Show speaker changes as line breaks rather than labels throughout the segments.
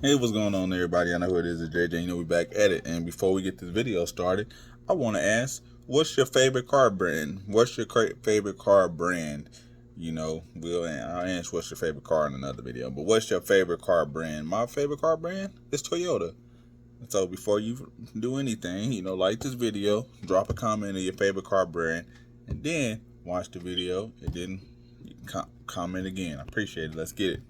Hey, what's going on, everybody? I know who it is. It's JJ. We back at it. And before we get this video started, I want to ask, what's your favorite car brand? What's your favorite car brand? I'll answer what's your favorite car in another video. But what's your favorite car brand? My favorite car brand is Toyota. So before you do anything, like this video, drop a comment of your favorite car brand, and then watch the video, and then comment again. I appreciate it. Let's get it.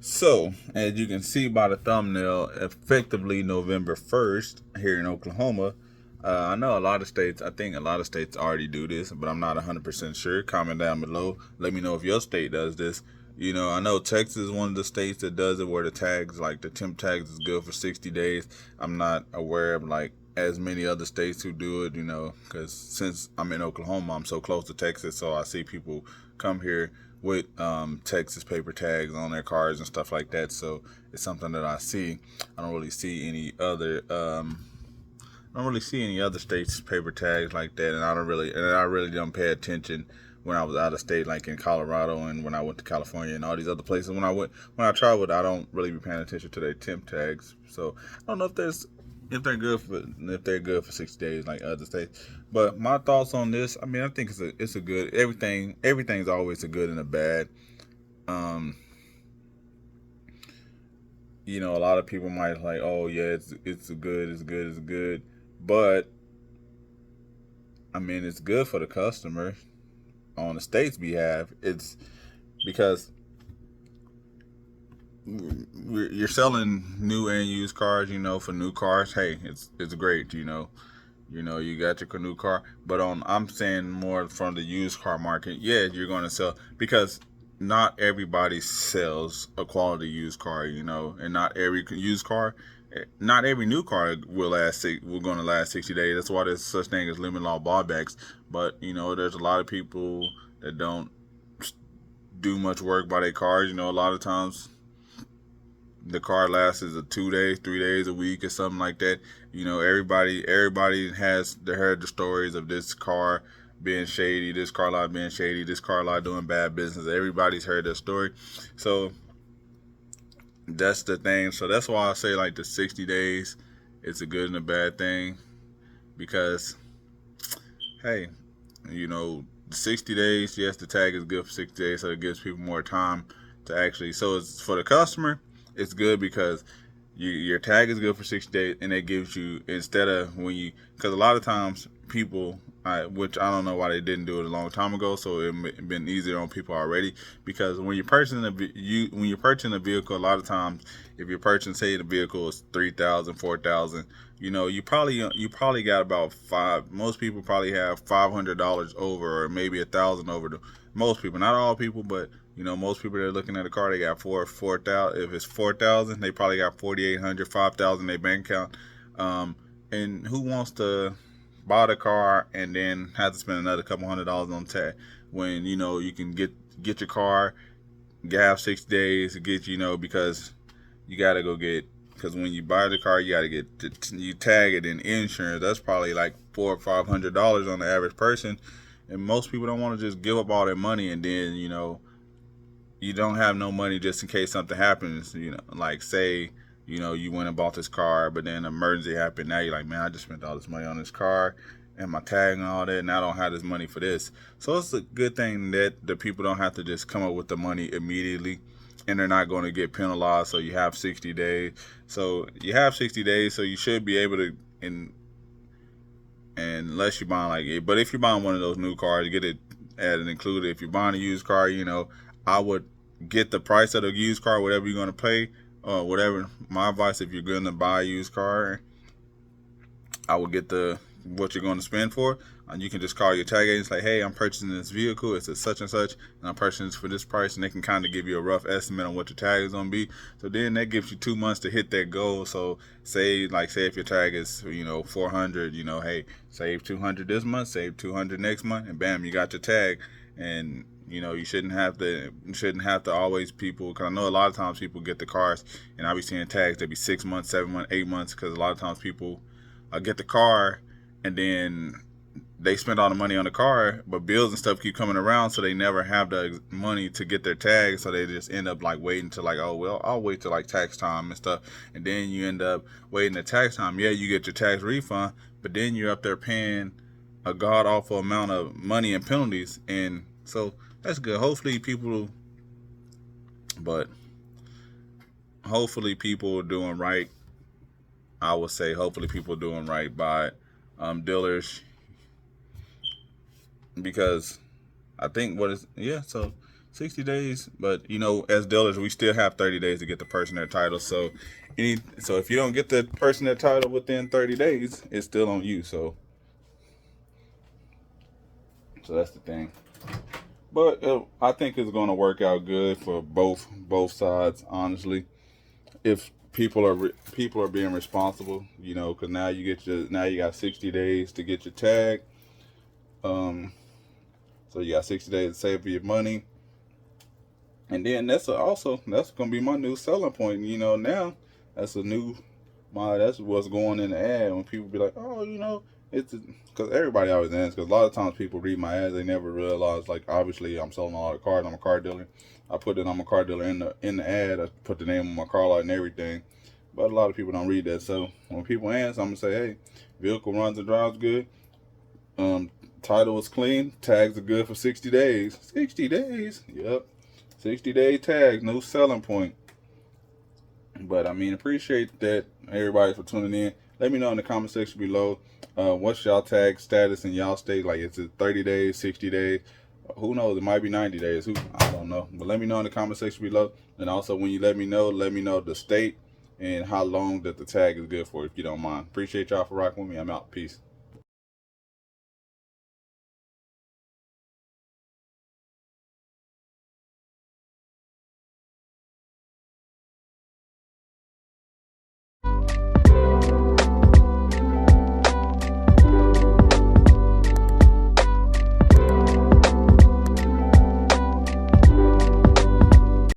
So, as you can see by the thumbnail, effectively November 1st here in Oklahoma. I know a lot of states, I think a lot of states already do this, but I'm not 100% sure. Comment down below. Let me know if your state does this. I know Texas is one of the states that does it where the tags, like the temp tags, is good for 60 days. I'm not aware of like as many other states who do it, because since I'm in Oklahoma, I'm so close to Texas, so I see people come here with Texas paper tags on their cars and stuff like that. So it's something that I see. I don't really see any other. I don't really see any other states paper tags like that, and I really don't pay attention when I was out of state, like in Colorado and when I went to California and all these other places. When I traveled, I don't really be paying attention to their temp tags. So I don't know if they're good for 60 days like other states. But my thoughts on this, I mean, I think it's a good everything's always a good and a bad. Um, a lot of people might like, oh yeah, it's a good, it's good, but I mean, it's good for the customer on the state's behalf. It's because you're selling new and used cars. For new cars, hey, it's great. You got your new car, but I'm saying more from the used car market. Yeah, you're going to sell because not everybody sells a quality used car, and not every new car will going to last 60 days. That's why there's such thing as limit law buybacks. But there's a lot of people that don't do much work by their cars. A lot of times the car lasts is a 2 days, 3 days, a week, or something like that. Everybody has heard the stories of this car being shady, this car lot being shady, this car lot doing bad business. Everybody's heard that story. So that's the thing. So that's why I say like the 60 days, it's a good and a bad thing because hey, 60 days, yes, the tag is good for 60 days, so it gives people more time to actually. So it's for the customer, it's good because your tag is good for 60 days, and it gives you instead of because a lot of times people, which I don't know why they didn't do it a long time ago, so it been easier on people already. Because when you're purchasing a vehicle, a lot of times if you're purchasing, say the vehicle is 3,000, 4,000, you probably got about five. Most people probably have $500 over, or maybe 1,000 over. Most people, not all people, but most people that are looking at a car, they got 4,000. If it's 4,000, they probably got 4,800, 5,000 in their bank account. And who wants to buy the car and then have to spend another couple $100 on tag when you can get your car, have 6 days to get because you gotta go get because when you buy the car you gotta get you tag it in insurance. That's probably like $400 or $500 on the average person, and most people don't want to just give up all their money and then you don't have no money just in case something happens. Like say you went and bought this car, but then an emergency happened. Now you're like, man, I just spent all this money on this car and my tag and all that, and I don't have this money for this. So it's a good thing that the people don't have to just come up with the money immediately, and they're not going to get penalized. So you have 60 days. So you have 60 days. So you should be able to, unless you're buying like it. But if you're buying one of those new cars, get it added included. If you're buying a used car, I would get the price of the used car, whatever you're gonna pay, whatever. My advice, if you're gonna buy a used car, I would get the what you're going to spend for, and you can just call your tag agent like, hey, I'm purchasing this vehicle, it's a such and such, and I'm purchasing this for this price, and they can kind of give you a rough estimate on what your tag is going to be. So then that gives you 2 months to hit that goal. So say if your tag is 400, hey, save 200 this month, save 200 next month, and bam, you got your tag. And you shouldn't have to always people, because I know a lot of times people get the cars, and I be seeing tags that be 6 months, 7 months, 8 months, because a lot of times people get the car and then they spend all the money on the car, but bills and stuff keep coming around, so they never have the money to get their tag, so they just end up waiting till oh well, I'll wait till tax time and stuff, and then you end up waiting at tax time. Yeah, you get your tax refund, but then you're up there paying a god awful amount of money and penalties, and so that's good. Hopefully people are doing right. I would say hopefully people are doing right by dealers, because I think so 60 days, but as dealers we still have 30 days to get the person their title. So if you don't get the person their title within 30 days, it's still on you. So that's the thing. But I think it's going to work out good for both sides, honestly, if people are being responsible, because now you got 60 days to get your tag. So you got 60 days to save your money, and then that's going to be my new selling point. Now that's what's going in the ad when people be like, oh, it's because everybody always asks. Because a lot of times people read my ads, they never realize obviously I'm selling a lot of cars. I'm a car dealer. I put that I'm a car dealer in the ad. I put the name of my car lot and everything. But a lot of people don't read that. So when people ask, I'm gonna say, hey, vehicle runs and drives good. Title is clean. Tags are good for 60 days. 60 days. Yep. 60-day tags. No selling point. But appreciate that everybody for tuning in. Let me know in the comment section below. What's y'all tag status in y'all state? Is it 30 days, 60 days? Who knows? It might be 90 days. I don't know. But let me know in the comment section below. And also, when you let me know the state and how long that the tag is good for, if you don't mind. Appreciate y'all for rocking with me. I'm out. Peace.